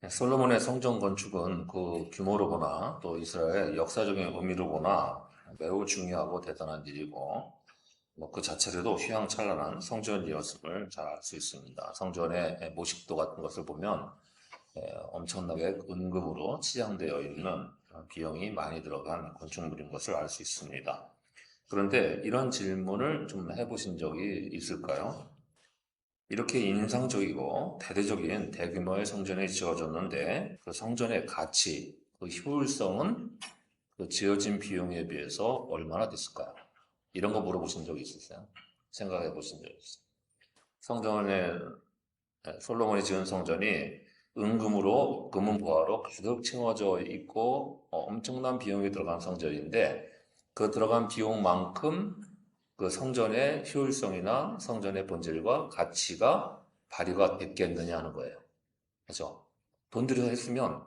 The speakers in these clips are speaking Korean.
솔로몬의 성전 건축은 그 규모로 보나 또 이스라엘의 역사적인 의미로 보나 매우 중요하고 대단한 일이고 뭐 그 자체로도 휘황찬란한 성전이었음을 잘 알 수 있습니다. 성전의 모식도 같은 것을 보면 엄청나게 은금으로 치장되어 있는 비용이 많이 들어간 건축물인 것을 알 수 있습니다. 그런데 이런 질문을 좀 해보신 적이 있을까요? 이렇게 인상적이고 대대적인 대규모의 성전이 지어졌는데 그 성전의 가치, 그 효율성은 그 지어진 비용에 비해서 얼마나 됐을까요? 이런 거 물어보신 적 있으세요? 생각해 보신 적 있어요? 성전에 솔로몬이 지은 성전이 은금으로 금은 보화로 가득 채워져 있고 엄청난 비용이 들어간 성전인데 그 들어간 비용만큼 그 성전의 효율성이나 성전의 본질과 가치가 발휘가 됐겠느냐 하는 거예요. 그죠? 돈 들여서 했으면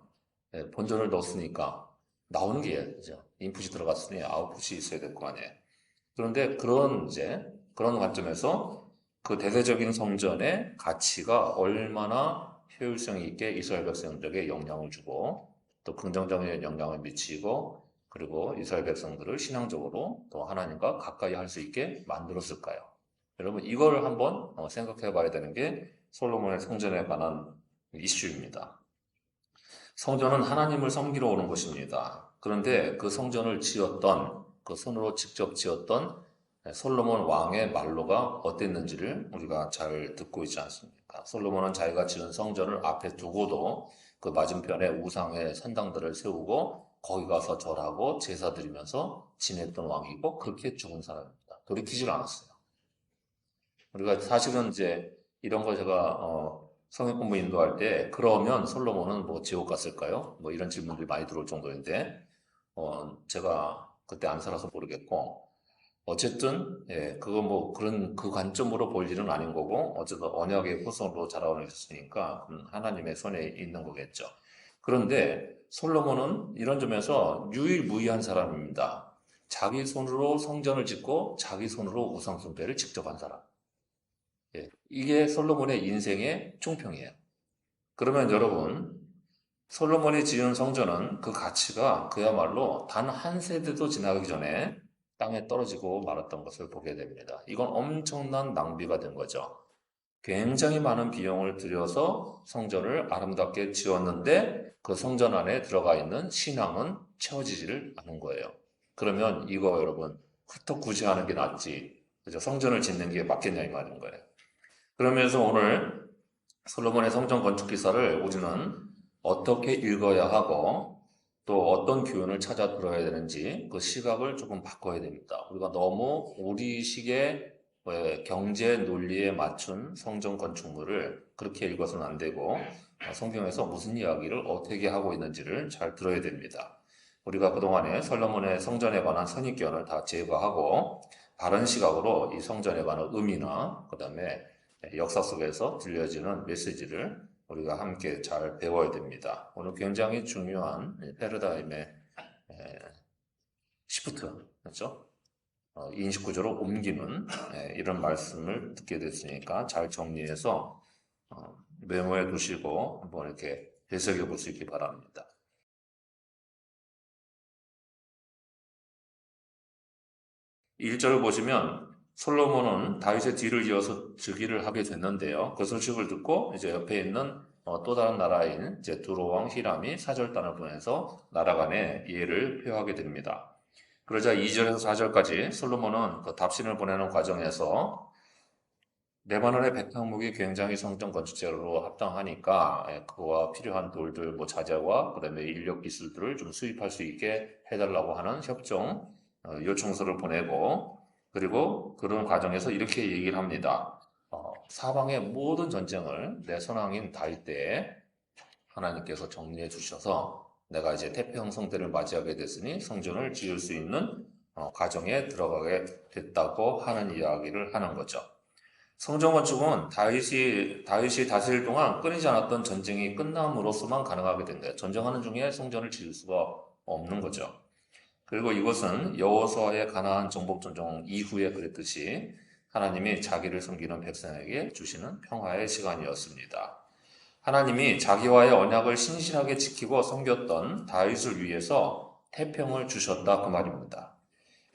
본전을 넣었으니까 나오는 게 그죠? 인풋이 들어갔으니 아웃풋이 있어야 될 거 아니에요. 그런데 그런 관점에서 그 대대적인 성전의 가치가 얼마나 효율성 있게 이스라엘 백성들에게 영향을 주고 또 긍정적인 영향을 미치고 그리고 이스라엘 백성들을 신앙적으로 또 하나님과 가까이 할 수 있게 만들었을까요? 여러분 이걸 한번 생각해 봐야 되는 게 솔로몬의 성전에 관한 이슈입니다. 성전은 하나님을 섬기러 오는 곳입니다. 그런데 그 성전을 지었던 그 손으로 직접 지었던 솔로몬 왕의 말로가 어땠는지를 우리가 잘 듣고 있지 않습니까? 솔로몬은 자기가 지은 성전을 앞에 두고도 그 맞은편에 우상의 산당들을 세우고 거기 가서 절하고 제사 드리면서 지냈던 왕이고 그렇게 죽은 사람입니다. 돌이키질 않았어요. 우리가 사실은 이제 이런 거 제가 성역 공부 인도할 때 그러면 솔로몬은 뭐 지옥 갔을까요? 뭐 이런 질문들이 많이 들어올 정도인데 제가 그때 안 살아서 모르겠고 어쨌든 그거 뭐 그런 그 관점으로 볼 일은 아닌 거고 어쨌든 언약의 후손으로 자라오셨으니까 하나님의 손에 있는 거겠죠. 그런데 솔로몬은 이런 점에서 유일무이한 사람입니다. 자기 손으로 성전을 짓고 자기 손으로 우상 숭배를 직접 한 사람. 이게 솔로몬의 인생의 총평이에요. 그러면 여러분, 솔로몬이 지은 성전은 그 가치가 그야말로 단 한 세대도 지나가기 전에 땅에 떨어지고 말았던 것을 보게 됩니다. 이건 엄청난 낭비가 된 거죠. 굉장히 많은 비용을 들여서 성전을 아름답게 지었는데 그 성전 안에 들어가 있는 신앙은 채워지지를 않은 거예요. 그러면 이거 여러분, 흩어 구제하는 게 낫지. 그죠? 성전을 짓는 게 맞겠냐 이 말인 거예요. 그러면서 오늘 솔로몬의 성전 건축 기사를 우리는 어떻게 읽어야 하고 또 어떤 교훈을 찾아 들어야 되는지 그 시각을 조금 바꿔야 됩니다. 우리가 너무 우리식의 경제 논리에 맞춘 성전 건축물을 그렇게 읽어서는 안 되고 성경에서 무슨 이야기를 어떻게 하고 있는지를 잘 들어야 됩니다. 우리가 그동안에 솔로몬의 성전에 관한 선입견을 다 제거하고 바른 시각으로 이 성전에 관한 의미나 그다음에 역사 속에서 들려지는 메시지를 우리가 함께 잘 배워야 됩니다. 오늘 굉장히 중요한 패러다임의 시프트, 그렇죠? 인식 구조로 옮기는 이런 말씀을 듣게 됐으니까 잘 정리해서 메모해 두시고 한번 이렇게 해석해 볼 수 있기 바랍니다. 1절을 보시면 솔로몬은 다윗의 뒤를 이어서 즉위를 하게 됐는데요. 그 소식을 듣고 이제 옆에 있는 또 다른 나라인 이제 두로왕 히람이 사절단을 보내서 나라 간의 이해를 표하게 됩니다. 그러자 2절에서 4절까지 솔로몬은 그 답신을 보내는 과정에서 레바논의 백향목이 굉장히 성전 건축재료로 합당하니까 그와 필요한 돌들, 뭐 자재와 그다음에 인력 기술들을 좀 수입할 수 있게 해달라고 하는 협정 요청서를 보내고 그리고 그런 과정에서 이렇게 얘기를 합니다. 사방의 모든 전쟁을 내 선왕인 다윗 때에 하나님께서 정리해 주셔서 내가 이제 태평 성대를 맞이하게 됐으니 성전을 지을 수 있는 과정에 들어가게 됐다고 하는 이야기를 하는 거죠. 성전 건축은 다윗이 다스릴 동안 끊이지 않았던 전쟁이 끝남으로써만 가능하게 된 거예요. 전쟁하는 중에 성전을 지을 수가 없는 거죠. 그리고 이것은 여호수아의 가나안 정복 전쟁 이후에 그랬듯이 하나님이 자기를 섬기는 백성에게 주시는 평화의 시간이었습니다. 하나님이 자기와의 언약을 신실하게 지키고 섬겼던 다윗을 위해서 태평을 주셨다 그 말입니다.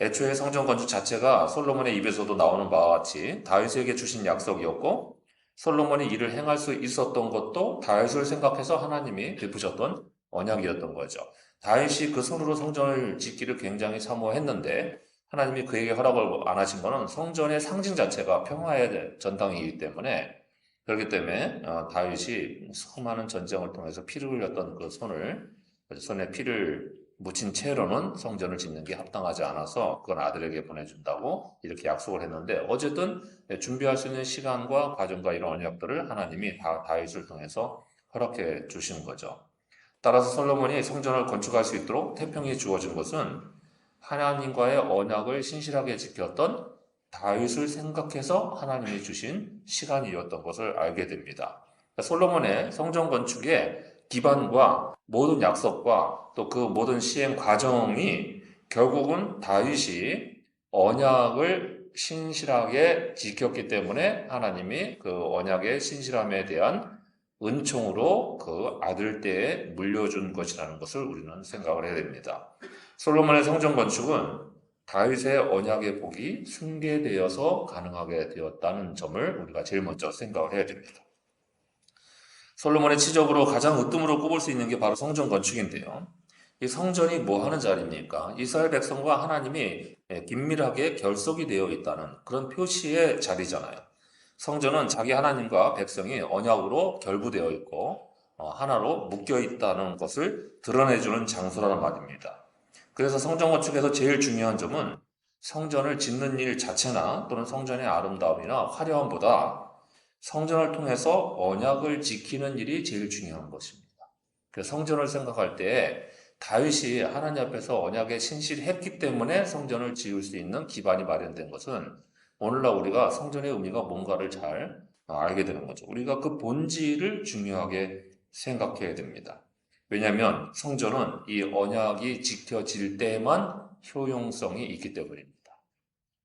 애초에 성전 건축 자체가 솔로몬의 입에서도 나오는 바와 같이 다윗에게 주신 약속이었고 솔로몬이 이를 행할 수 있었던 것도 다윗을 생각해서 하나님이 베푸셨던 언약이었던 거죠. 다윗이 그 손으로 성전을 짓기를 굉장히 사모했는데 하나님이 그에게 허락을 안 하신 것은 성전의 상징 자체가 평화의 전당이기 때문에 그렇기 때문에 다윗이 수많은 전쟁을 통해서 피를 흘렸던 그 손에 피를 묻힌 채로는 성전을 짓는 게 합당하지 않아서 그건 아들에게 보내준다고 이렇게 약속을 했는데 어쨌든 준비할 수 있는 시간과 과정과 이런 언약들을 하나님이 다 다윗을 통해서 허락해 주신 거죠. 따라서 솔로몬이 성전을 건축할 수 있도록 태평이 주어진 것은 하나님과의 언약을 신실하게 지켰던 다윗을 생각해서 하나님이 주신 시간이었던 것을 알게 됩니다. 솔로몬의 성전 건축의 기반과 모든 약속과 또 그 모든 시행 과정이 결국은 다윗이 언약을 신실하게 지켰기 때문에 하나님이 그 언약의 신실함에 대한 은총으로 그 아들 때에 물려준 것이라는 것을 우리는 생각을 해야 됩니다. 솔로몬의 성전 건축은 다윗의 언약의 복이 승계되어서 가능하게 되었다는 점을 우리가 제일 먼저 생각을 해야 됩니다. 솔로몬의 치적으로 가장 으뜸으로 꼽을 수 있는 게 바로 성전 건축인데요. 이 성전이 뭐 하는 자리입니까? 이스라엘 백성과 하나님이 긴밀하게 결속이 되어 있다는 그런 표시의 자리잖아요. 성전은 자기 하나님과 백성이 언약으로 결부되어 있고 하나로 묶여 있다는 것을 드러내주는 장소라는 말입니다. 그래서 성전 건축에서 제일 중요한 점은 성전을 짓는 일 자체나 또는 성전의 아름다움이나 화려함보다 성전을 통해서 언약을 지키는 일이 제일 중요한 것입니다. 그 성전을 생각할 때 다윗이 하나님 앞에서 언약에 신실했기 때문에 성전을 지을 수 있는 기반이 마련된 것은 오늘날 우리가 성전의 의미가 뭔가를 잘 알게 되는 거죠. 우리가 그 본질을 중요하게 생각해야 됩니다. 왜냐하면 성전은 이 언약이 지켜질 때만 효용성이 있기 때문입니다.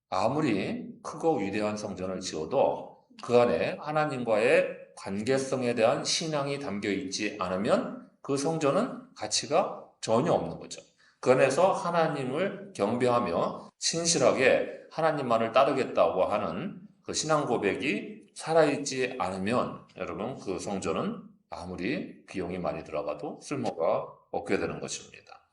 아무리 크고 위대한 성전을 지어도 그 안에 하나님과의 관계성에 대한 신앙이 담겨 있지 않으면 그 성전은 가치가 전혀 없는 거죠. 그 안에서 하나님을 경배하며 신실하게 하나님만을 따르겠다고 하는 그 신앙 고백이 살아있지 않으면 여러분 그 성전은 아무리 비용이 많이 들어가도 쓸모가 없게 되는 것입니다.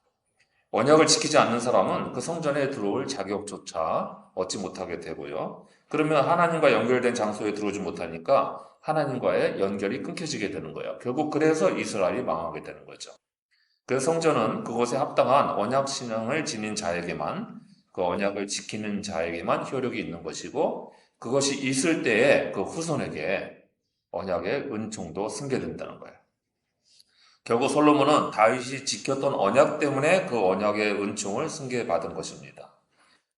언약을 지키지 않는 사람은 그 성전에 들어올 자격조차 얻지 못하게 되고요. 그러면 하나님과 연결된 장소에 들어오지 못하니까 하나님과의 연결이 끊겨지게 되는 거예요. 결국 그래서 이스라엘이 망하게 되는 거죠. 그 성전은 그곳에 합당한 언약 신앙을 지닌 자에게만 그 언약을 지키는 자에게만 효력이 있는 것이고 그것이 있을 때에 그 후손에게 언약의 은총도 승계된다는 거예요. 결국 솔로몬은 다윗이 지켰던 언약 때문에 그 언약의 은총을 승계받은 것입니다.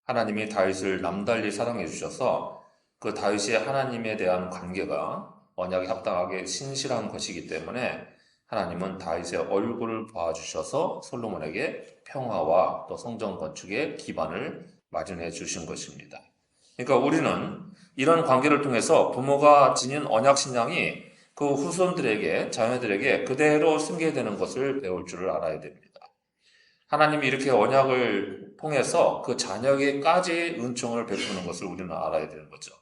하나님이 다윗을 남달리 사랑해 주셔서 그 다윗이 하나님에 대한 관계가 언약에 합당하게 신실한 것이기 때문에 하나님은 다윗의 얼굴을 봐주셔서 솔로몬에게 평화와 또 성전 건축의 기반을 마련해 주신 것입니다. 그러니까 우리는 이런 관계를 통해서 부모가 지닌 언약 신앙이 그 후손들에게, 자녀들에게 그대로 승계되는 것을 배울 줄을 알아야 됩니다. 하나님이 이렇게 언약을 통해서 그 자녀에게까지 은총을 베푸는 것을 우리는 알아야 되는 거죠.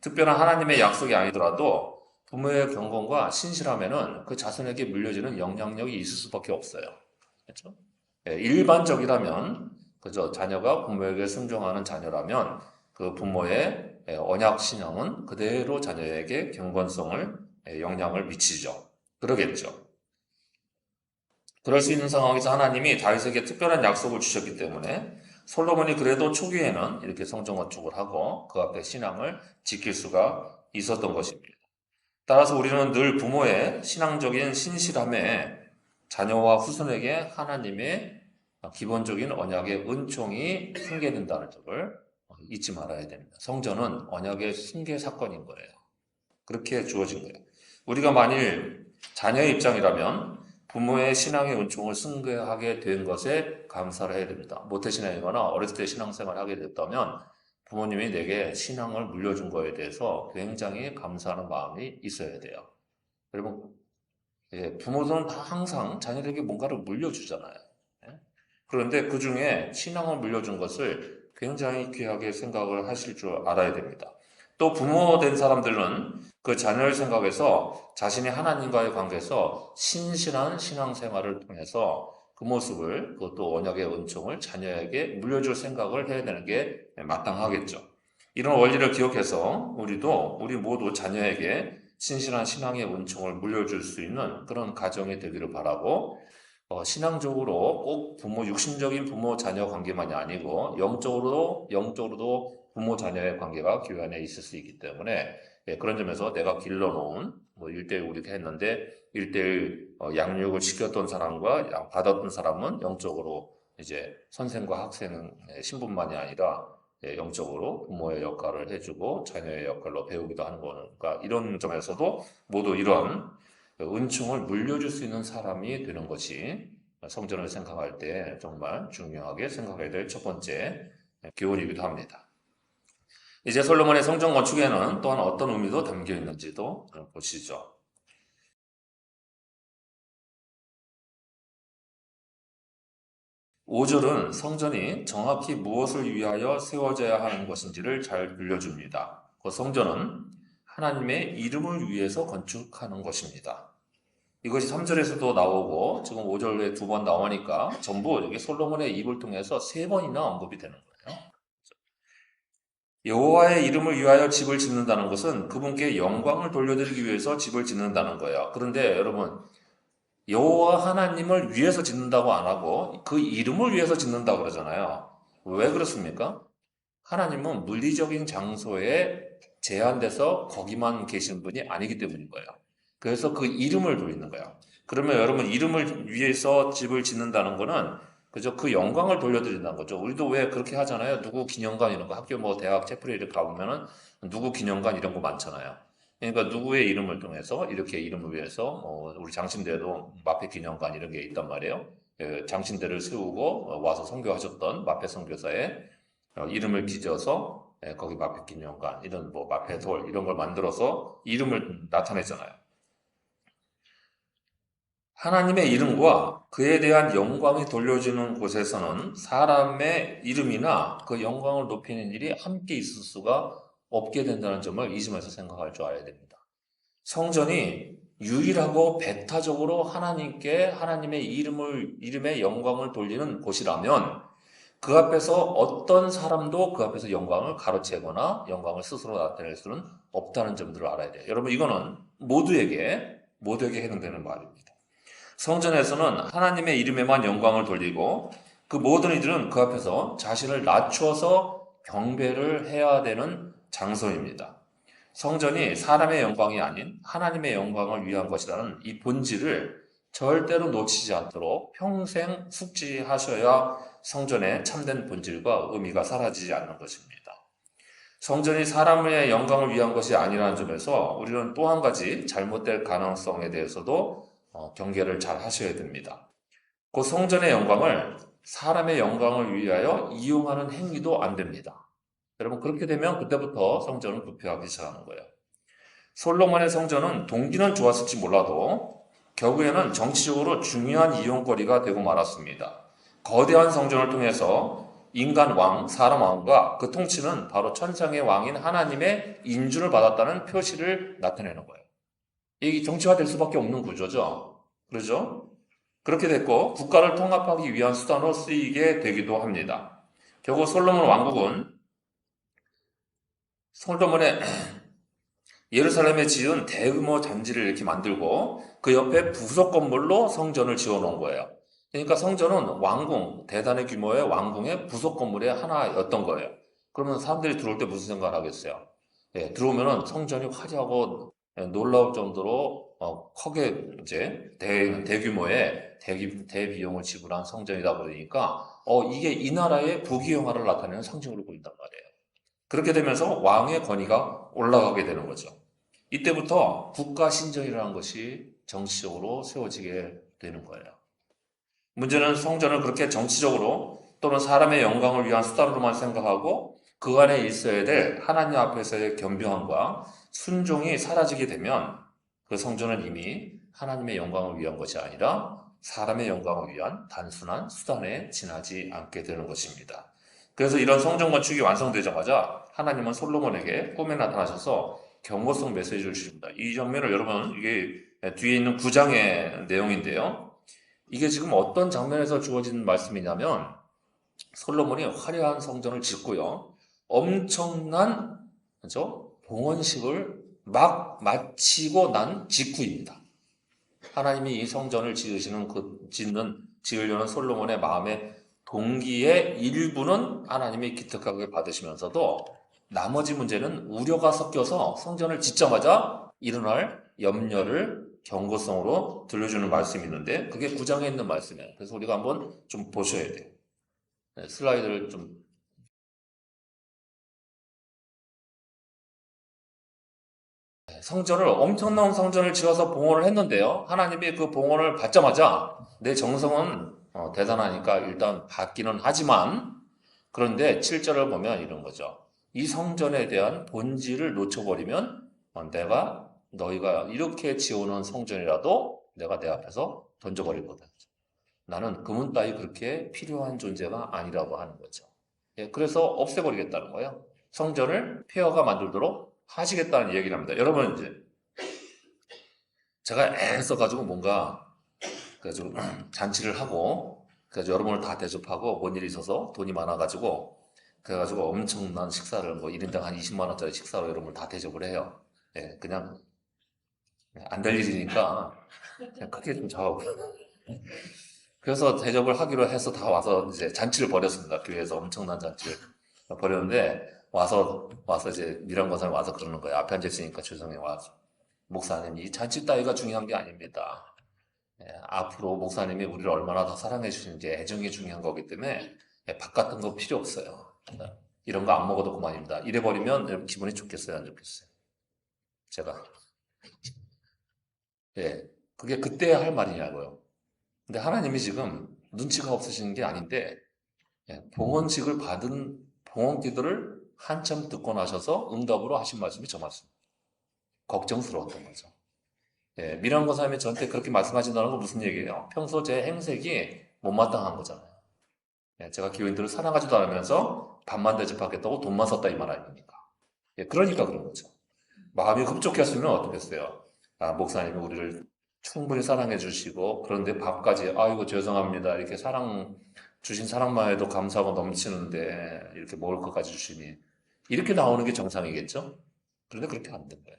특별한 하나님의 약속이 아니더라도 부모의 경건과 신실함에는 그 자손에게 물려지는 영향력이 있을 수밖에 없어요. 그렇죠? 일반적이라면, 그죠? 자녀가 부모에게 순종하는 자녀라면 그 부모의 언약 신앙은 그대로 자녀에게 경건성을 영향을 미치죠. 그러겠죠. 그럴 수 있는 상황에서 하나님이 다윗에게 특별한 약속을 주셨기 때문에 솔로몬이 그래도 초기에는 이렇게 성전 건축을 하고 그 앞에 신앙을 지킬 수가 있었던 것입니다. 따라서 우리는 늘 부모의 신앙적인 신실함에 자녀와 후손에게 하나님의 기본적인 언약의 은총이 승계된다는 점을 잊지 말아야 됩니다. 성전은 언약의 승계 사건인 거예요. 그렇게 주어진 거예요. 우리가 만일 자녀의 입장이라면 부모의 신앙의 은총을 승계하게 된 것에 감사를 해야 됩니다. 모태신앙이거나 어렸을 때 신앙생활을 하게 됐다면 부모님이 내게 신앙을 물려준 거에 대해서 굉장히 감사하는 마음이 있어야 돼요. 여러분, 부모들은 다 항상 자녀들에게 뭔가를 물려주잖아요. 예? 그런데 그 중에 신앙을 물려준 것을 굉장히 귀하게 생각을 하실 줄 알아야 됩니다. 또 부모 된 사람들은 그 자녀를 생각해서 자신이 하나님과의 관계에서 신실한 신앙생활을 통해서 그 모습을, 그것도 언약의 은총을 자녀에게 물려줄 생각을 해야 되는 게 마땅하겠죠. 이런 원리를 기억해서 우리 모두 자녀에게 신실한 신앙의 은총을 물려줄 수 있는 그런 가정이 되기를 바라고, 신앙적으로 꼭 육신적인 부모 자녀 관계만이 아니고 영적으로도 부모 자녀의 관계가 교회 안에 있을 수 있기 때문에, 그런 점에서 내가 길러놓은 뭐 1대1 우리가 했는데 1대1 양육을 시켰던 사람과 받았던 사람은 영적으로 이제 선생과 학생 신분만이 아니라 영적으로 부모의 역할을 해주고 자녀의 역할로 배우기도 하는 거니까, 이런 점에서도 모두 이런 은총을 물려줄 수 있는 사람이 되는 것이 성전을 생각할 때 정말 중요하게 생각해야 될 첫 번째 교훈이기도 합니다. 이제 솔로몬의 성전 건축에는 또한 어떤 의미도 담겨 있는지도 보시죠. 5절은 성전이 정확히 무엇을 위하여 세워져야 하는 것인지를 잘 들려줍니다. 그 성전은 하나님의 이름을 위해서 건축하는 것입니다. 이것이 3절에서도 나오고 지금 5절에 2번 나오니까 전부 여기 솔로몬의 입을 통해서 3번이나 언급이 되는 거예요. 여호와의 이름을 위하여 집을 짓는다는 것은 그분께 영광을 돌려드리기 위해서 집을 짓는다는 거예요. 그런데 여러분, 여호와 하나님을 위해서 짓는다고 안 하고 그 이름을 위해서 짓는다고 그러잖아요. 왜 그렇습니까? 하나님은 물리적인 장소에 제한돼서 거기만 계시는 분이 아니기 때문인 거예요. 그래서 그 이름을 돌리는 거예요. 그러면 여러분, 이름을 위해서 집을 짓는다는 거는 그저 그 영광을 돌려드린다는 거죠. 우리도 왜 그렇게 하잖아요. 누구 기념관 이런 거, 학교 뭐 대학 채플에 이렇게 가보면은 누구 기념관 이런 거 많잖아요. 그러니까 누구의 이름을 통해서 이렇게 이름을 위해서 우리 장신대도 마페 기념관 이런 게 있단 말이에요. 장신대를 세우고 와서 선교하셨던 마페 선교사의 이름을 빚어서 거기 마페 기념관 이런 뭐 마페 돌 이런 걸 만들어서 이름을 나타내잖아요. 하나님의 이름과 그에 대한 영광이 돌려지는 곳에서는 사람의 이름이나 그 영광을 높이는 일이 함께 있을 수가 없게 된다는 점을 이 점에서 생각할 줄 알아야 됩니다. 성전이 유일하고 배타적으로 하나님께 하나님의 이름의 영광을 돌리는 곳이라면 그 앞에서 어떤 사람도 그 앞에서 영광을 가로채거나 영광을 스스로 나타낼 수는 없다는 점들을 알아야 돼요. 여러분, 이거는 모두에게 해당되는 말입니다. 성전에서는 하나님의 이름에만 영광을 돌리고 그 모든 이들은 그 앞에서 자신을 낮추어서 경배를 해야 되는 장소입니다. 성전이 사람의 영광이 아닌 하나님의 영광을 위한 것이라는 이 본질을 절대로 놓치지 않도록 평생 숙지하셔야 성전의 참된 본질과 의미가 사라지지 않는 것입니다. 성전이 사람의 영광을 위한 것이 아니라는 점에서 우리는 또 한 가지 잘못될 가능성에 대해서도 경계를 잘 하셔야 됩니다. 그 성전의 영광을 사람의 영광을 위하여 이용하는 행위도 안 됩니다. 여러분, 그렇게 되면 그때부터 성전은 부패하기 시작하는 거예요. 솔로몬의 성전은 동기는 좋았을지 몰라도 결국에는 정치적으로 중요한 이용거리가 되고 말았습니다. 거대한 성전을 통해서 인간 왕, 사람 왕과 그 통치는 바로 천상의 왕인 하나님의 인준을 받았다는 표시를 나타내는 거예요. 이게 정치화될 수밖에 없는 구조죠. 그러죠? 그렇게 됐고 국가를 통합하기 위한 수단으로 쓰이게 되기도 합니다. 결국 솔로몬 왕국은 솔로몬의 예루살렘에 지은 대규모 잔지를 이렇게 만들고 그 옆에 부속 건물로 성전을 지어 놓은 거예요. 그러니까 성전은 왕궁, 대단의 규모의 왕궁의 부속 건물의 하나였던 거예요. 그러면 사람들이 들어올 때 무슨 생각을 하겠어요? 들어오면은 성전이 화려하고 놀라울 정도로 크게 이제 대규모의 대비용을 지불한 성전이다 그러니까 이게 이 나라의 부귀영화를 나타내는 상징으로 보인단 말이에요. 그렇게 되면서 왕의 권위가 올라가게 되는 거죠. 이때부터 국가 신정이라는 것이 정치적으로 세워지게 되는 거예요. 문제는 성전을 그렇게 정치적으로 또는 사람의 영광을 위한 수단으로만 생각하고 그 안에 있어야 될 하나님 앞에서의 겸비함과 순종이 사라지게 되면 그 성전은 이미 하나님의 영광을 위한 것이 아니라 사람의 영광을 위한 단순한 수단에 지나지 않게 되는 것입니다. 그래서 이런 성전 건축이 완성되자마자 하나님은 솔로몬에게 꿈에 나타나셔서 경고성 메시지를 주십니다. 이 장면을 여러분, 이게 뒤에 있는 9장의 내용인데요. 이게 지금 어떤 장면에서 주어진 말씀이냐면 솔로몬이 화려한 성전을 짓고요. 엄청난, 그죠? 봉헌식을 막 마치고 난 직후입니다. 하나님이 이 성전을 지으려는 솔로몬의 마음의 동기의 일부는 하나님이 기특하게 받으시면서도 나머지 문제는 우려가 섞여서 성전을 짓자마자 일어날 염려를 경고성으로 들려주는 말씀이 있는데 그게 9장에 있는 말씀이에요. 그래서 우리가 한번 좀 보셔야 돼요. 슬라이드를 좀. 엄청난 성전을 지어서 봉헌을 했는데요. 하나님이 그 봉헌을 받자마자 내 정성은 대단하니까 일단 받기는 하지만 그런데 7절을 보면 이런 거죠. 이 성전에 대한 본질을 놓쳐버리면 너희가 이렇게 지어놓은 성전이라도 내가 내 앞에서 던져버릴 거다. 나는 금은 따위 그렇게 필요한 존재가 아니라고 하는 거죠. 예, 그래서 없애버리겠다는 거예요. 성전을 폐허가 만들도록 하시겠다는 얘기를 합니다. 여러분, 이제 제가 애써가지고 뭔가 그래가지고 잔치를 하고 그래가지고 여러분을 다 대접하고 뭔 일이 있어서 돈이 많아가지고 그래가지고 엄청난 식사를 뭐 1인당 한 20만 원짜리 식사로 여러분을 다 대접을 해요. 예, 그냥 안 될 일이니까 그냥 크게 좀 작업. 그래서 대접을 하기로 해서 다 와서 이제 잔치를 벌였습니다. 교회에서 엄청난 잔치를 벌였는데 와서 이제 미란 권사님 와서 그러는 거예요. 앞에 앉았으니까 죄송해 와서 목사님 이 잔치 따위가 중요한 게 아닙니다. 예, 앞으로 목사님이 우리를 얼마나 더 사랑해 주시는지 애정이 중요한 거기 때문에 밥 같은 거 필요 없어요. 이런 거 안 먹어도 그만입니다. 이래 버리면 여러분 기분이 좋겠어요, 안 좋겠어요? 제가 예, 그게 그때 할 말이냐고요. 근데 하나님이 지금 눈치가 없으시는 게 아닌데 봉헌식을 받은 봉헌기도를 한참 듣고 나셔서 응답으로 하신 말씀이 저 말씀. 걱정스러웠던 거죠. 예, 미란 권사님이 저한테 그렇게 말씀하신다는 건 무슨 얘기예요? 평소 제 행색이 못마땅한 거잖아요. 예, 제가 교인들을 사랑하지도 않으면서 밥만 대접하겠다고 돈만 썼다 이 말 아닙니까? 예, 그러니까 그런 거죠. 마음이 흡족했으면 어떻겠어요? 아, 목사님이 우리를 충분히 사랑해 주시고 그런데 밥까지 아이고 죄송합니다. 이렇게 주신 사랑만 해도 감사하고 넘치는데 이렇게 먹을 것까지 주시니 이렇게 나오는 게 정상이겠죠? 그런데 그렇게 안 된 거예요.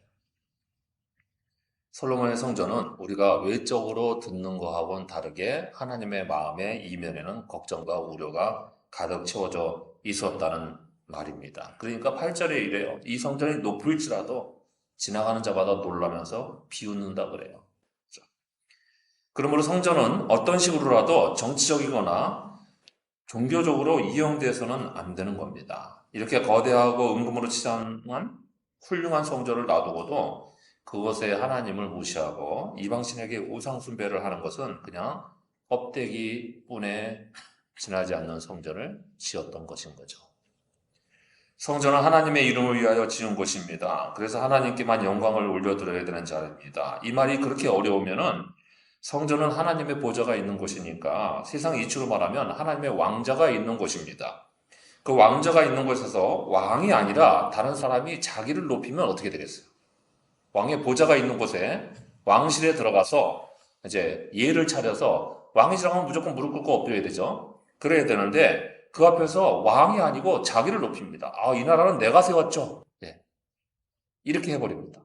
솔로몬의 성전은 우리가 외적으로 듣는 거하고는 다르게 하나님의 마음의 이면에는 걱정과 우려가 가득 채워져 있었다는 말입니다. 그러니까 8절에 이래요. 이 성전이 높을지라도 지나가는 자마다 놀라면서 비웃는다 그래요. 그러므로 성전은 어떤 식으로라도 정치적이거나 종교적으로 이용돼서는 안 되는 겁니다. 이렇게 거대하고 은금으로 치장한 훌륭한 성전을 놔두고도 그것에 하나님을 무시하고 이방신에게 우상숭배를 하는 것은 그냥 껍데기뿐에 지나지 않는 성전을 지었던 것인 거죠. 성전은 하나님의 이름을 위하여 지은 곳입니다. 그래서 하나님께만 영광을 올려드려야 되는 자리입니다. 이 말이 그렇게 어려우면은 성전은 하나님의 보좌가 있는 곳이니까 세상 이치로 말하면 하나님의 왕자가 있는 곳입니다. 그 왕자가 있는 곳에서 왕이 아니라 다른 사람이 자기를 높이면 어떻게 되겠어요? 왕의 보좌가 있는 곳에 왕실에 들어가서 이제 예를 차려서 왕이시라고 하면 무조건 무릎 꿇고 엎드려야 되죠. 그래야 되는데 그 앞에서 왕이 아니고 자기를 높입니다. 아, 이 나라는 내가 세웠죠. 예. 이렇게 해버립니다.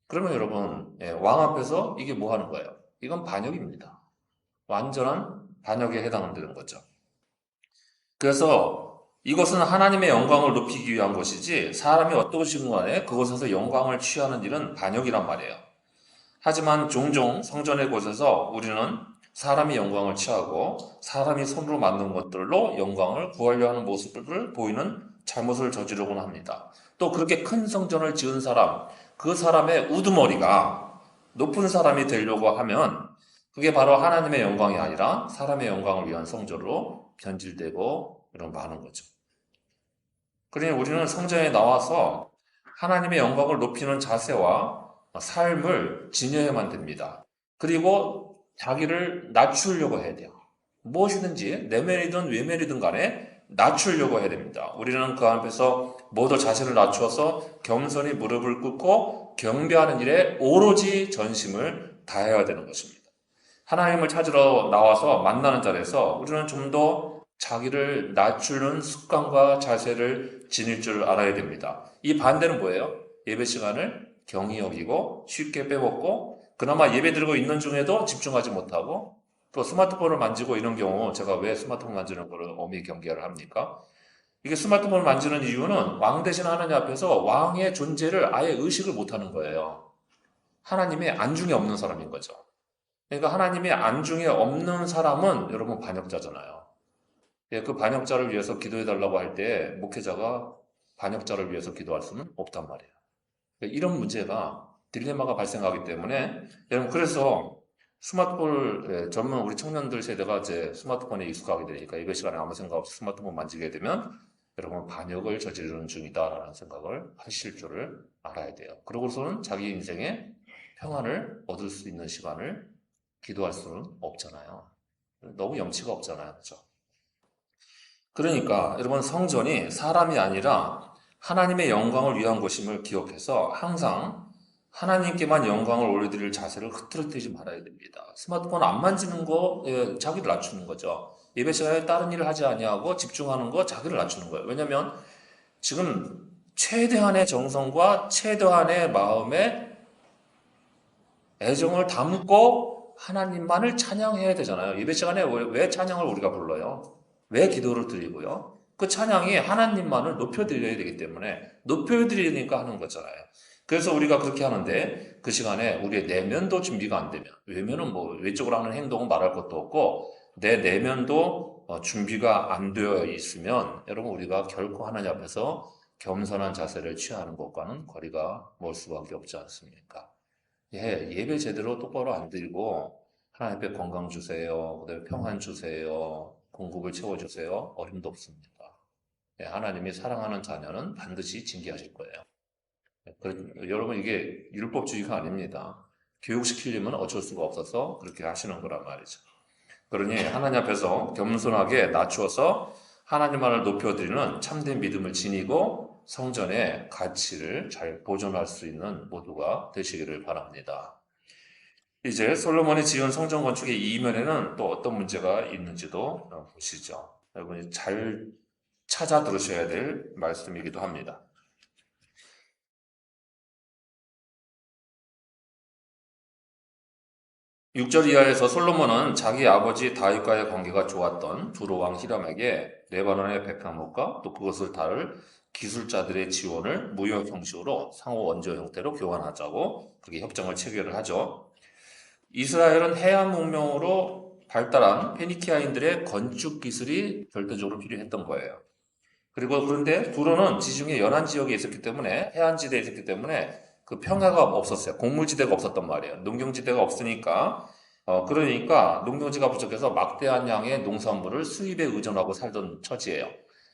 그러면 여러분, 왕 앞에서 이게 뭐 하는 거예요? 이건 반역입니다. 완전한 반역에 해당되는 거죠. 그래서 이것은 하나님의 영광을 높이기 위한 것이지 사람이 어떠시든 간에 그곳에서 영광을 취하는 일은 반역이란 말이에요. 하지만 종종 성전의 곳에서 우리는 사람이 영광을 취하고 사람이 손으로 만든 것들로 영광을 구하려 하는 모습을 보이는 잘못을 저지르곤 합니다. 또 그렇게 큰 성전을 지은 사람, 그 사람의 우두머리가 높은 사람이 되려고 하면 그게 바로 하나님의 영광이 아니라 사람의 영광을 위한 성전으로 변질되고 이런 많은 거죠. 그러니 우리는 성전에 나와서 하나님의 영광을 높이는 자세와 삶을 지녀야만 됩니다. 그리고 자기를 낮추려고 해야 돼요. 무엇이든지 내면이든 외면이든 간에 낮추려고 해야 됩니다. 우리는 그 앞에서 모두 자신을 낮추어서 겸손히 무릎을 꿇고 경배하는 일에 오로지 전심을 다해야 되는 것입니다. 하나님을 찾으러 나와서 만나는 자리에서 우리는 좀 더 자기를 낮추는 습관과 자세를 지닐 줄 알아야 됩니다. 이 반대는 뭐예요? 예배 시간을 경히 여기고 쉽게 빼먹고 그나마 예배 드리고 있는 중에도 집중하지 못하고 또 스마트폰을 만지고 이런 경우 제가 왜 스마트폰 만지는 거를 엄히 경계를 합니까? 이게 스마트폰을 만지는 이유는 왕 대신 하나님 앞에서 왕의 존재를 아예 의식을 못하는 거예요. 하나님의 안중에 없는 사람인 거죠. 그러니까 하나님의 안중에 없는 사람은 여러분 반역자잖아요. 예, 그 반역자를 위해서 기도해달라고 할 때 목회자가 반역자를 위해서 기도할 수는 없단 말이에요. 이런 문제가 딜레마가 발생하기 때문에 여러분 그래서 스마트폰 전문 우리 청년들 세대가 이제 스마트폰에 익숙하게 되니까 예배 시간에 아무 생각 없이 스마트폰 만지게 되면 여러분 반역을 저지르는 중이다라는 생각을 하실 줄을 알아야 돼요. 그러고서는 자기 인생에 평안을 얻을 수 있는 시간을 기도할 수는 없잖아요. 너무 염치가 없잖아요. 그죠? 그러니까 여러분 성전이 사람이 아니라 하나님의 영광을 위한 것임을 기억해서 항상 하나님께만 영광을 올려드릴 자세를 흐트러뜨리지 말아야 됩니다. 스마트폰 안 만지는 거 자기를 낮추는 거죠. 예배 시간에 다른 일을 하지 아니하고 집중하는 거 자기를 낮추는 거예요. 왜냐하면 지금 최대한의 정성과 최대한의 마음에 애정을 담고 하나님만을 찬양해야 되잖아요. 예배 시간에 왜 찬양을 우리가 불러요? 왜 기도를 드리고요? 그 찬양이 하나님만을 높여드려야 되기 때문에 높여드리니까 하는 거잖아요. 그래서 우리가 그렇게 하는데 그 시간에 우리의 내면도 준비가 안 되면 외면은 뭐 외적으로 하는 행동은 말할 것도 없고 내 내면도 준비가 안 되어 있으면 여러분 우리가 결코 하나님 앞에서 겸손한 자세를 취하는 것과는 거리가 멀 수밖에 없지 않습니까? 예, 예배 제대로 똑바로 안 드리고 하나님 앞에 건강 주세요. 그다음에 평안 주세요. 공급을 채워주세요. 어림도 없습니다. 예, 하나님이 사랑하는 자녀는 반드시 징계하실 거예요. 예, 여러분 이게 율법주의가 아닙니다. 교육시키려면 어쩔 수가 없어서 그렇게 하시는 거란 말이죠. 그러니 하나님 앞에서 겸손하게 낮추어서 하나님만을 높여드리는 참된 믿음을 지니고 성전의 가치를 잘 보존할 수 있는 모두가 되시기를 바랍니다. 이제 솔로몬이 지은 성전 건축의 이면에는 또 어떤 문제가 있는지도 보시죠. 여러분이 잘 찾아 들으셔야 될 말씀이기도 합니다. 6절 이하에서 솔로몬은 자기 아버지 다윗과의 관계가 좋았던 두로 왕 히람에게 레바논의 백향목과 또 그것을 다룰 기술자들의 지원을 무역 형식으로 상호 원조 형태로 교환하자고 그렇게 협정을 체결을 하죠. 이스라엘은 해안 문명으로 발달한 페니키아인들의 건축 기술이 절대적으로 필요했던 거예요. 그리고 그런데 두로는 지중해 연안 지역에 있었기 때문에 해안지대에 있었기 때문에 그 평야가 없었어요. 곡물지대가 없었단 말이에요. 농경지대가 없으니까 그러니까 농경지가 부족해서 막대한 양의 농산물을 수입에 의존하고 살던 처지예요.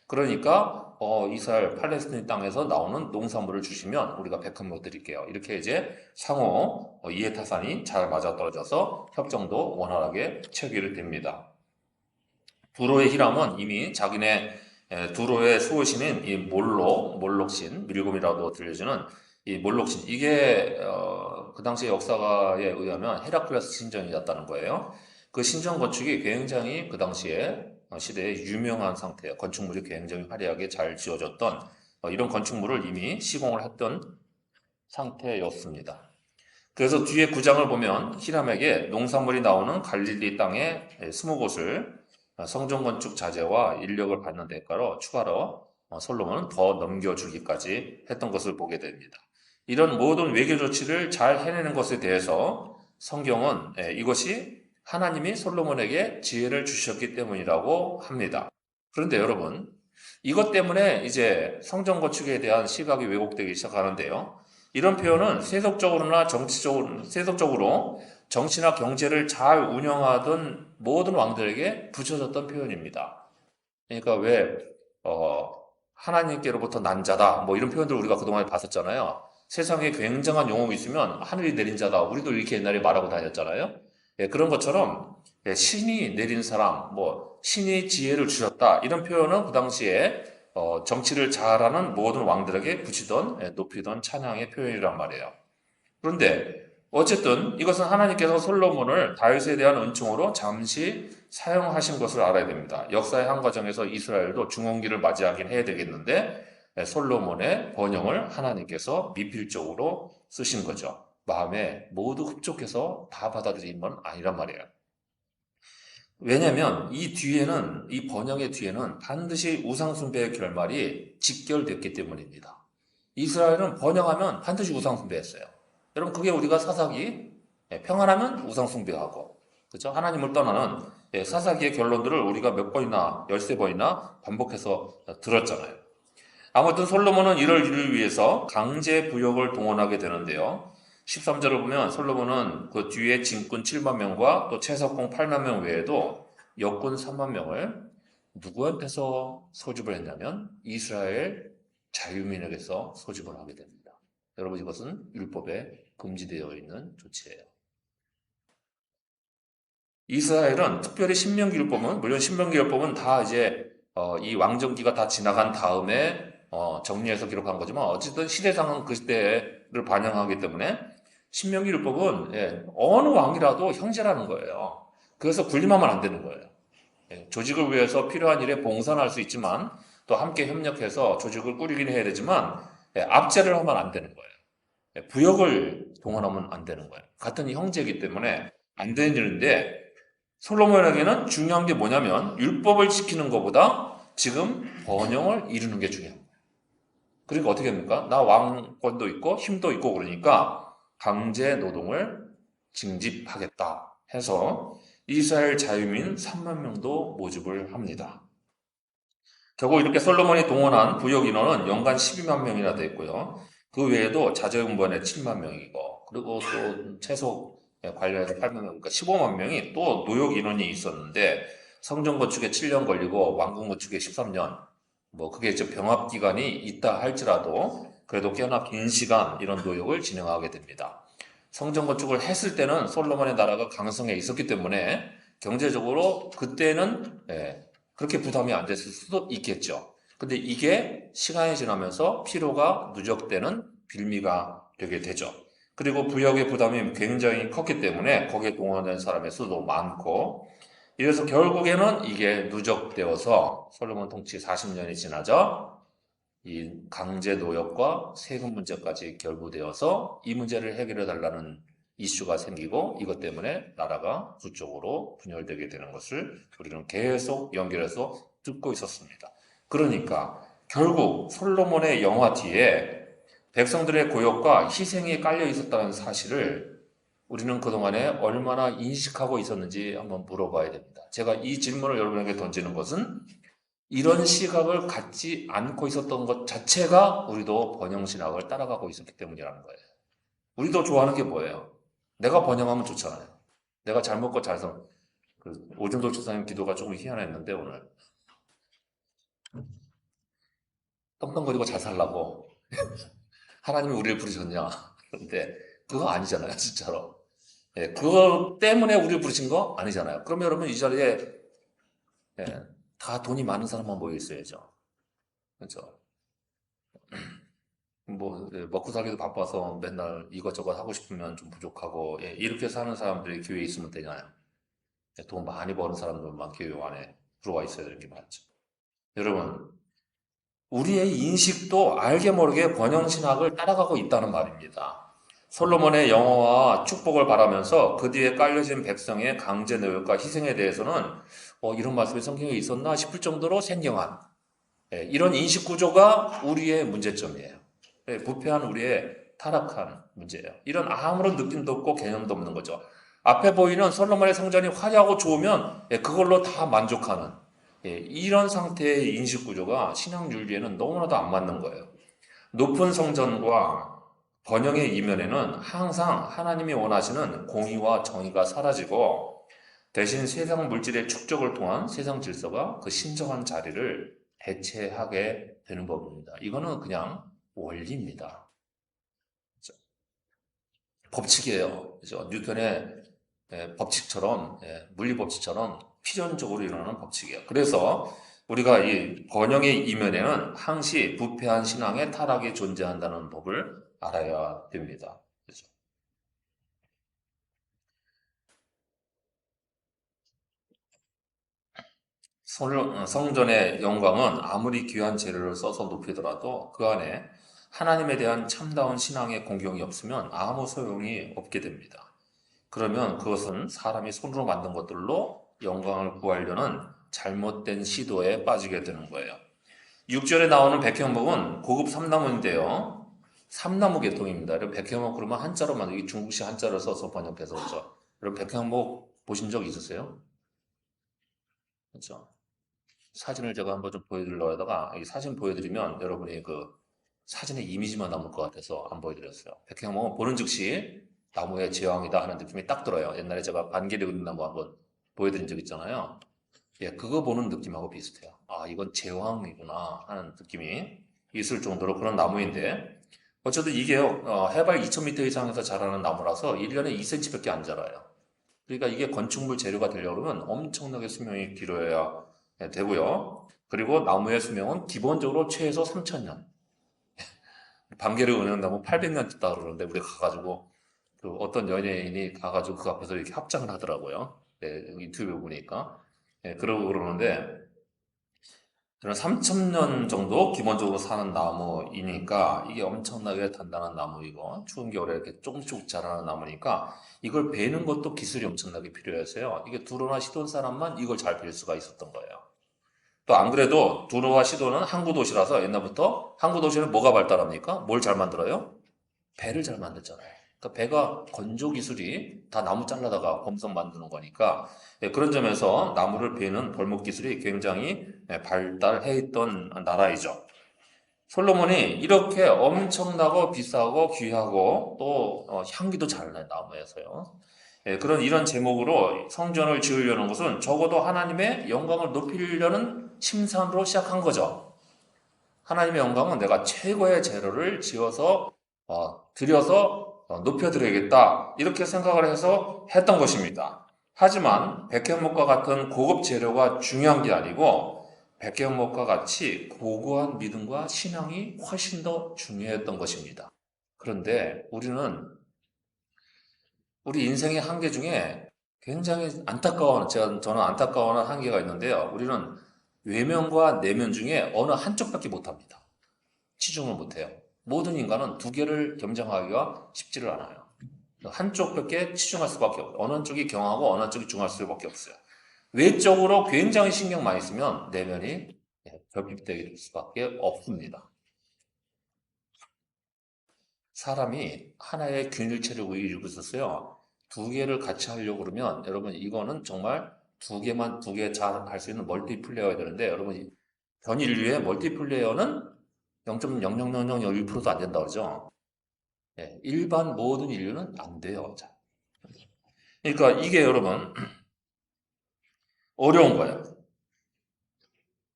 그러니까 이스라엘 팔레스타인 땅에서 나오는 농산물을 주시면 우리가 백한모 드릴게요. 이렇게 이제 상호 이해타산이 잘 맞아떨어져서 협정도 원활하게 체결이 됩니다. 두로의 히람은 이미 자기네 두로의 수호신인 이 몰록신, 밀곰이라고 들려지는 이 몰록신, 이게 그 당시의 역사가에 의하면 헤라클레스 신전이었다는 거예요. 그 신전 건축이 굉장히 그 당시에 시대에 유명한 상태예요. 건축물이 굉장히 화려하게 잘 지어졌던 이런 건축물을 이미 시공을 했던 상태였습니다. 그래서 뒤에 9장을 보면 히람에게 농산물이 나오는 갈릴리 땅의 20곳을 성전 건축 자재와 인력을 받는 대가로 추가로 솔로몬은 더 넘겨주기까지 했던 것을 보게 됩니다. 이런 모든 외교 조치를 잘 해내는 것에 대해서 성경은 이것이 하나님이 솔로몬에게 지혜를 주셨기 때문이라고 합니다. 그런데 여러분, 이것 때문에 이제 성전 건축에 대한 시각이 왜곡되기 시작하는데요. 이런 표현은 세속적으로 정치나 경제를 잘 운영하던 모든 왕들에게 붙여졌던 표현입니다. 그러니까 왜 하나님께로부터 난 자다 뭐 이런 표현들 우리가 그동안에 봤었잖아요. 세상에 굉장한 영웅이 있으면 하늘이 내린 자다. 우리도 이렇게 옛날에 말하고 다녔잖아요. 예, 그런 것처럼 예, 신이 내린 사람, 뭐 신이 지혜를 주셨다. 이런 표현은 그 당시에 정치를 잘하는 모든 왕들에게 붙이던 예, 높이던 찬양의 표현이란 말이에요. 그런데 어쨌든 이것은 하나님께서 솔로몬을 다윗에 대한 은총으로 잠시 사용하신 것을 알아야 됩니다. 역사의 한 과정에서 이스라엘도 중흥기를 맞이하긴 해야 되겠는데 솔로몬의 번영을 하나님께서 미필적으로 쓰신 거죠. 마음에 모두 흡족해서 다 받아들인 건 아니란 말이에요. 왜냐하면 이 번영의 뒤에는 반드시 우상숭배의 결말이 직결됐기 때문입니다. 이스라엘은 번영하면 반드시 우상숭배했어요. 여러분, 그게 우리가 사사기, 평안하면 우상숭배하고, 그죠? 하나님을 떠나는 사사기의 결론들을 우리가 몇 번이나, 13번이나 반복해서 들었잖아요. 아무튼 솔로몬은 이를 이루기 위해서 강제 부역을 동원하게 되는데요. 13절을 보면 솔로몬은 그 뒤에 진군 7만 명과 또 채석공 8만 명 외에도 역군 3만 명을 누구한테서 소집을 했냐면 이스라엘 자유민에게서 소집을 하게 됩니다. 여러분, 이것은 율법에 금지되어 있는 조치예요. 이스라엘은 특별히 신명기 율법은, 물론 신명기 율법은 다 이제 이 왕정기가 다 지나간 다음에 정리해서 기록한 거지만 어쨌든 시대상은 그 시대를 반영하기 때문에 신명기 율법은 어느 왕이라도 형제라는 거예요. 그래서 군림하면 안 되는 거예요. 조직을 위해서 필요한 일에 봉사는 할 수 있지만 또 함께 협력해서 조직을 꾸리긴 해야 되지만 압제를 하면 안 되는 거예요. 부역을 동원하면 안 되는 거예요. 같은 형제이기 때문에 안 되는 일인데 솔로몬에게는 중요한 게 뭐냐면 율법을 지키는 것보다 지금 번영을 이루는 게 중요합니다. 그러니까 어떻게 합니까? 나 왕권도 있고 힘도 있고 그러니까 강제 노동을 징집하겠다 해서 이스라엘 자유민 3만 명도 모집을 합니다. 결국 이렇게 솔로몬이 동원한 부역 인원은 연간 12만 명이나 됐고요. 그 외에도 자재응번에 7만 명이고 그리고 또 채소 관련해서 8만 명, 그러니까 15만 명이 또 노역 인원이 있었는데 성전 건축에 7년 걸리고 왕궁 건축에 13년, 뭐 그게 이제 병합 기간이 있다 할지라도 그래도 꽤나 긴 시간 이런 노역을 진행하게 됩니다. 성전 건축을 했을 때는 솔로몬의 나라가 강성해 있었기 때문에 경제적으로 그때는 그렇게 부담이 안 됐을 수도 있겠죠. 근데 이게 시간이 지나면서 피로가 누적되는 빌미가 되게 되죠. 그리고 부역의 부담이 굉장히 컸기 때문에 거기에 동원된 사람의 수도 많고 이래서 결국에는 이게 누적되어서 솔로몬 통치 40년이 지나자 이 강제 노역과 세금 문제까지 결부되어서 이 문제를 해결해 달라는 이슈가 생기고 이것 때문에 나라가 두 쪽으로 분열되게 되는 것을 우리는 계속 연결해서 듣고 있었습니다. 그러니까 결국 솔로몬의 영화 뒤에 백성들의 고역과 희생이 깔려 있었다는 사실을 우리는 그동안에 얼마나 인식하고 있었는지 한번 물어봐야 됩니다. 제가 이 질문을 여러분에게 던지는 것은 이런 시각을 갖지 않고 있었던 것 자체가 우리도 번영신학을 따라가고 있었기 때문이라는 거예요. 우리도 좋아하는 게 뭐예요? 내가 번영하면 좋잖아요. 내가 잘 먹고 잘 살. 오정도 집사님 기도가 조금 희한했는데 오늘 떵떵거리고 잘 살라고 하나님이 우리를 부르셨냐? 그런데 그거 아니잖아요, 진짜로. 그거 때문에 우리를 부르신 거 아니잖아요. 그러면 여러분 이 자리에 다 돈이 많은 사람만 모여 있어야죠. 그렇죠? 뭐 먹고 살기도 바빠서 맨날 이것저것 하고 싶으면 좀 부족하고 이렇게 사는 사람들이 교회에 있으면 되잖아요. 돈 많이 버는 사람들만 교회 안에 들어와 있어야 되는 게 맞죠. 여러분, 우리의 인식도 알게 모르게 번영신학을 따라가고 있다는 말입니다. 솔로몬의 영화와 축복을 바라면서 그 뒤에 깔려진 백성의 강제 노역과 희생에 대해서는 이런 말씀이 성경에 있었나 싶을 정도로 생경한 이런 인식 구조가 우리의 문제점이에요. 부패한 우리의 타락한 문제예요. 이런 아무런 느낌도 없고 개념도 없는 거죠. 앞에 보이는 솔로몬의 성전이 화려하고 좋으면 그걸로 다 만족하는 이런 상태의 인식 구조가 신앙 윤리에는 너무나도 안 맞는 거예요. 높은 성전과 번영의 이면에는 항상 하나님이 원하시는 공의와 정의가 사라지고 대신 세상 물질의 축적을 통한 세상 질서가 그 신정한 자리를 대체하게 되는 법입니다. 이거는 그냥 원리입니다. 법칙이에요. 그죠? 뉴턴의 법칙처럼, 물리 법칙처럼 필연적으로 일어나는 법칙이에요. 그래서 우리가 이 번영의 이면에는 항시 부패한 신앙의 타락이 존재한다는 법을 알아야 됩니다. 그죠? 성전의 영광은 아무리 귀한 재료를 써서 높이더라도 그 안에 하나님에 대한 참다운 신앙의 공경이 없으면 아무 소용이 없게 됩니다. 그러면 그것은 사람이 손으로 만든 것들로 영광을 구하려는 잘못된 시도에 빠지게 되는 거예요. 6절에 나오는 백현목은 고급 삼나무인데요. 삼나무 계통입니다. 여러분 백현목 그러면 한자로만 이 중국식 한자를 써서 번역해서 그렇죠. 여러분 백현목 보신 적 있으세요? 그렇죠. 사진을 제가 한번 좀 보여드리려고 하다가 이 사진 보여드리면 여러분이 그 사진의 이미지만 남을 것 같아서 안 보여드렸어요. 백현목은 보는 즉시 나무의 제왕이다 하는 느낌이 딱 들어요. 옛날에 제가 반기르 나무 한번 보여드린 적 있잖아요. 예, 그거 보는 느낌하고 비슷해요. 아, 이건 제왕이구나 하는 느낌이 있을 정도로 그런 나무인데 어쨌든 이게요, 해발 2000m 이상에서 자라는 나무라서 1년에 2cm밖에 안 자라요. 그러니까 이게 건축물 재료가 되려고 그러면 엄청나게 수명이 길어야 되고요. 그리고 나무의 수명은 기본적으로 최소 3000년. 반개를 은행나무 800년 됐다 그러는데 우리 가가지고 그 어떤 연예인이 가가지고 그 앞에서 이렇게 합장을 하더라고요. 네, 인터뷰 보니까. 네, 그러고 그러는데 저는 3,000년 정도 기본적으로 사는 나무이니까 이게 엄청나게 단단한 나무이고 추운 겨울에 이렇게 조금씩 자라는 나무니까 이걸 베는 것도 기술이 엄청나게 필요해서요. 이게 두로나 시돈 사람만 이걸 잘 벨 수가 있었던 거예요. 또 안 그래도 두로와 시돈은 항구 도시라서 옛날부터 항구 도시는 뭐가 발달합니까? 뭘 잘 만들어요? 배를 잘 만들잖아요. 그러니까 배가 건조 기술이 다 나무 잘라다가 범선 만드는 거니까 그런 점에서 나무를 베는 벌목 기술이 굉장히 발달해 있던 나라이죠. 솔로몬이 이렇게 엄청나고 비싸고 귀하고 또 향기도 잘 나요, 나무에서요. 그런 이런 제목으로 성전을 지으려는 것은 적어도 하나님의 영광을 높이려는 심산으로 시작한 거죠. 하나님의 영광은 내가 최고의 재료를 지어서 들여서 높여드려야겠다 이렇게 생각을 해서 했던 것입니다. 하지만 백현목과 같은 고급 재료가 중요한 게 아니고 백현목과 같이 고고한 믿음과 신앙이 훨씬 더 중요했던 것입니다. 그런데 우리는 우리 인생의 한계 중에 굉장히 저는 안타까워하는 한계가 있는데요. 우리는 외면과 내면 중에 어느 한쪽밖에 못합니다. 치중을 못해요. 모든 인간은 두 개를 겸정하기가 쉽지를 않아요. 한쪽밖에 치중할 수밖에 없어요. 어느 쪽이 경하고 어느 쪽이 중할 수밖에 없어요. 외적으로 굉장히 신경 많이 쓰면 내면이 결핍될 수밖에 없습니다. 사람이 하나의 균일체를 이루고 있었어요. 두 개를 같이 하려고 그러면 여러분 이거는 정말 두 개 잘 할 수 있는 멀티플레이어야 되는데 여러분 전 인류의 멀티플레이어는 0.00001%도 안 된다 그러죠. 일반 모든 인류는 안 돼요. 자, 그러니까 이게 여러분 어려운 거예요.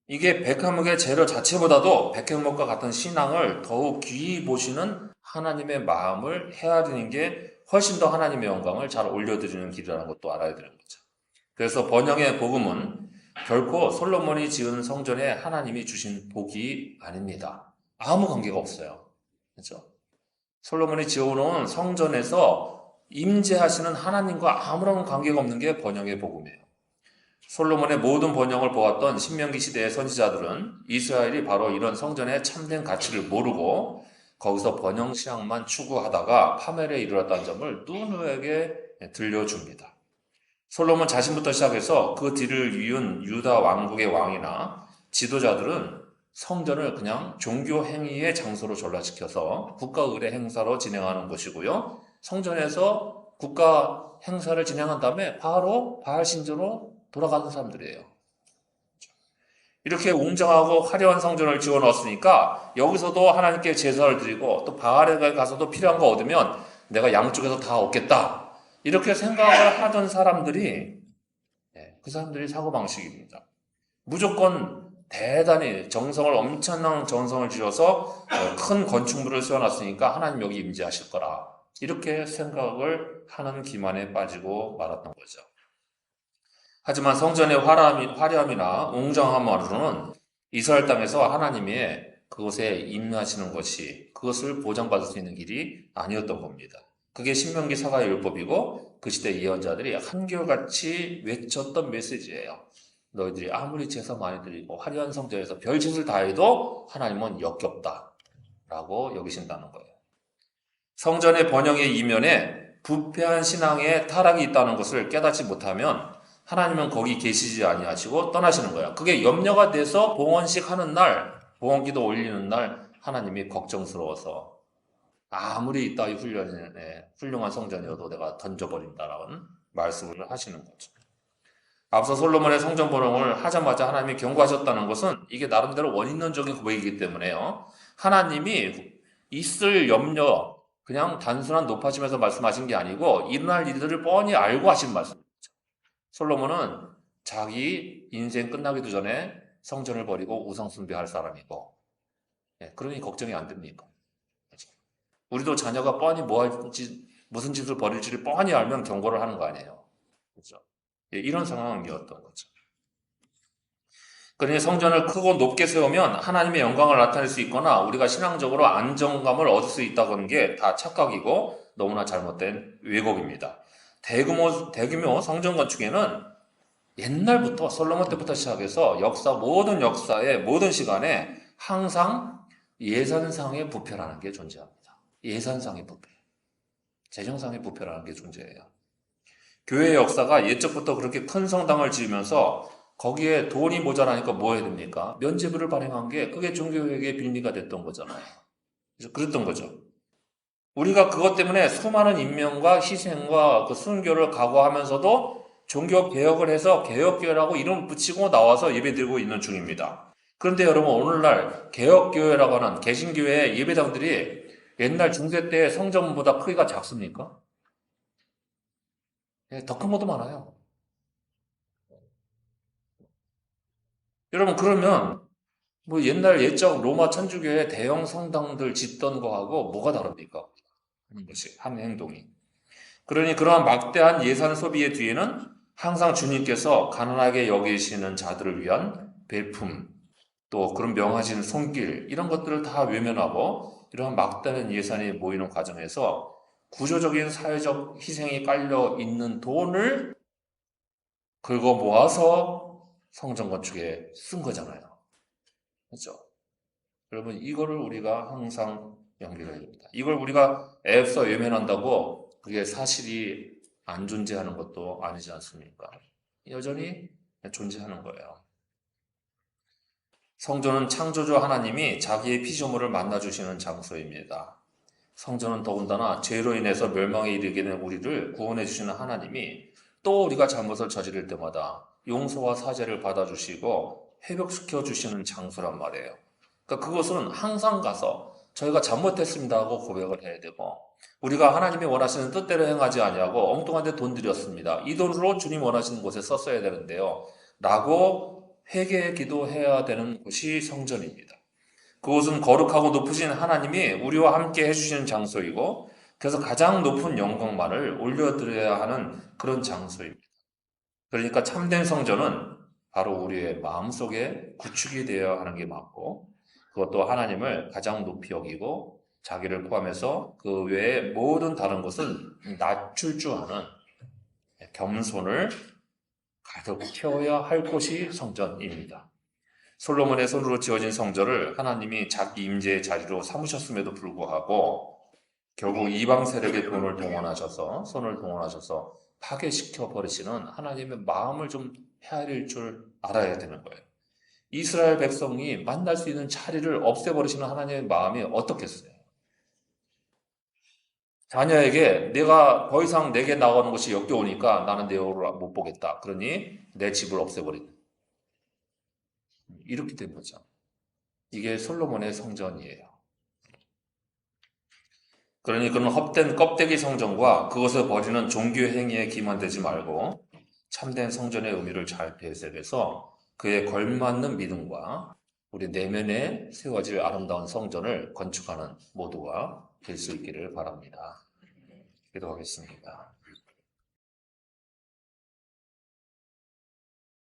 이게 백현목의 재료 자체보다도 백현목과 같은 신앙을 더욱 귀히 보시는 하나님의 마음을 헤아리는 게 훨씬 더 하나님의 영광을 잘 올려드리는 길이라는 것도 알아야 되는 거죠. 그래서 번영의 복음은 결코 솔로몬이 지은 성전에 하나님이 주신 복이 아닙니다. 아무 관계가 없어요. 그렇죠? 솔로몬이 지어놓은 성전에서 임재하시는 하나님과 아무런 관계가 없는 게 번영의 복음이에요. 솔로몬의 모든 번영을 보았던 신명기 시대의 선지자들은 이스라엘이 바로 이런 성전의 참된 가치를 모르고 거기서 번영 신앙만 추구하다가 파멸에 이르렀다는 점을 누누에게 들려줍니다. 솔로몬 자신부터 시작해서 그 뒤를 이은 유다 왕국의 왕이나 지도자들은 성전을 그냥 종교 행위의 장소로 전락시켜서 국가 의례 행사로 진행하는 것이고요. 성전에서 국가 행사를 진행한 다음에 바로 바알 신전으로 돌아가는 사람들이에요. 이렇게 웅장하고 화려한 성전을 지어 넣었으니까 여기서도 하나님께 제사를 드리고 또 바알에 가서도 필요한 거 얻으면 내가 양쪽에서 다 얻겠다. 이렇게 생각을 하던 사람들이 그 사람들이 사고방식입니다. 무조건 대단히 엄청난 정성을 지어서 큰 건축물을 세워놨으니까 하나님 여기 임재하실 거라. 이렇게 생각을 하는 기만에 빠지고 말았던 거죠. 하지만 성전의 화려함이나 웅장함으로는 이스라엘 땅에서 하나님의 그곳에 임하시는 것이 그것을 보장받을 수 있는 길이 아니었던 겁니다. 그게 신명기 사가의 율법이고 그 시대 예언자들이 한결같이 외쳤던 메시지예요. 너희들이 아무리 제사 많이 드리고 화려한 성전에서 별짓을 다해도 하나님은 역겹다 라고 여기신다는 거예요. 성전의 번영의 이면에 부패한 신앙의 타락이 있다는 것을 깨닫지 못하면 하나님은 거기 계시지 아니하시고 떠나시는 거야. 그게 염려가 돼서 봉헌식 하는 날, 봉헌기도 올리는 날 하나님이 걱정스러워서 아무리 이따위 훌륭한 성전이어도 내가 던져버린다라는 말씀을 하시는 거죠. 앞서 솔로몬의 성전 번영을 하자마자 하나님이 경고하셨다는 것은 이게 나름대로 원인론적인 고백이기 때문에요. 하나님이 있을 염려, 그냥 단순한 높아지면서 말씀하신 게 아니고 일어날 일들을 뻔히 알고 하신 말씀입니다. 솔로몬은 자기 인생 끝나기도 전에 성전을 버리고 우상 숭배할 사람이고, 그러니 걱정이 안 됩니까? 우리도 자녀가 뻔히 무슨 짓을 벌일지를 뻔히 알면 경고를 하는 거 아니에요. 그렇죠? 이런 상황이었던 거죠. 그러니 성전을 크고 높게 세우면 하나님의 영광을 나타낼 수 있거나 우리가 신앙적으로 안정감을 얻을 수 있다는 게 다 착각이고 너무나 잘못된 왜곡입니다. 대규모 성전 건축에는 옛날부터 솔로몬 때부터 시작해서 모든 역사의 모든 시간에 항상 예산상의 부패라는 게 존재합니다. 예산상의 부패, 재정상의 부패라는 게 존재해요. 교회의 역사가 옛적부터 그렇게 큰 성당을 지으면서 거기에 돈이 모자라니까 뭐 해야 됩니까? 면죄부를 발행한 게 그게 종교개혁의 빌미가 됐던 거잖아요. 그래서 그랬던 거죠. 우리가 그것 때문에 수많은 인명과 희생과 그 순교를 각오하면서도 종교개혁을 해서 개혁교회라고 이름 붙이고 나와서 예배드리고 있는 중입니다. 그런데 여러분 오늘날 개혁교회라고 하는 개신교회의 예배당들이 옛날 중세 때 성전보다 크기가 작습니까? 더 큰 것도 많아요. 여러분 그러면 뭐 옛날 옛적 로마 천주교의 대형 성당들 짓던 거하고 뭐가 다릅니까? 하는 것이 한 행동이. 그러니 그러한 막대한 예산 소비의 뒤에는 항상 주님께서 가난하게 여기시는 자들을 위한 배품, 또 그런 명하신 손길 이런 것들을 다 외면하고 이러한 막대한 예산이 모이는 과정에서 구조적인 사회적 희생이 깔려 있는 돈을 긁어 모아서 성전 건축에 쓴 거잖아요. 그렇죠? 여러분 이거를 우리가 항상 연결해야 됩니다. 이걸 우리가 애써 외면한다고 그게 사실이 안 존재하는 것도 아니지 않습니까? 여전히 존재하는 거예요. 성전은 창조주 하나님이 자기의 피조물을 만나주시는 장소입니다. 성전은 더군다나 죄로 인해서 멸망에 이르게 된 우리를 구원해 주시는 하나님이 또 우리가 잘못을 저지를 때마다 용서와 사죄를 받아주시고 회복시켜 주시는 장소란 말이에요. 그러니까 그것은 항상 가서 저희가 잘못했습니다 하고 고백을 해야 되고 우리가 하나님이 원하시는 뜻대로 행하지 아니하고 엉뚱한 데 돈 들였습니다. 이 돈으로 주님 원하시는 곳에 썼어야 되는데요. 라고 회개 기도해야 되는 곳이 성전입니다. 그곳은 거룩하고 높으신 하나님이 우리와 함께 해주시는 장소이고 그래서 가장 높은 영광만을 올려드려야 하는 그런 장소입니다. 그러니까 참된 성전은 바로 우리의 마음속에 구축이 되어야 하는 게 맞고 그것도 하나님을 가장 높이 여기고 자기를 포함해서 그 외의 모든 다른 것은 낮출 줄 아는 겸손을 가득 채워야 할 곳이 성전입니다. 솔로몬의 손으로 지어진 성전을 하나님이 자기 임재의 자리로 삼으셨음에도 불구하고 결국 이방 세력의 손을 동원하셔서 파괴시켜 버리시는 하나님의 마음을 좀 헤아릴 줄 알아야 되는 거예요. 이스라엘 백성이 만날 수 있는 자리를 없애버리시는 하나님의 마음이 어떻겠어요? 자녀에게 내가 더 이상 내게 나가는 것이 역겨우니까 나는 내 얼굴을 못 보겠다. 그러니 내 집을 없애버리는. 이렇게 된 거죠. 이게 솔로몬의 성전이에요. 그러니 그런 헛된 껍데기 성전과 그것을 버리는 종교 행위에 기만되지 말고 참된 성전의 의미를 잘 배색해서 그에 걸맞는 믿음과 우리 내면에 세워질 아름다운 성전을 건축하는 모두가 될 수 있기를 바랍니다. 기도하겠습니다.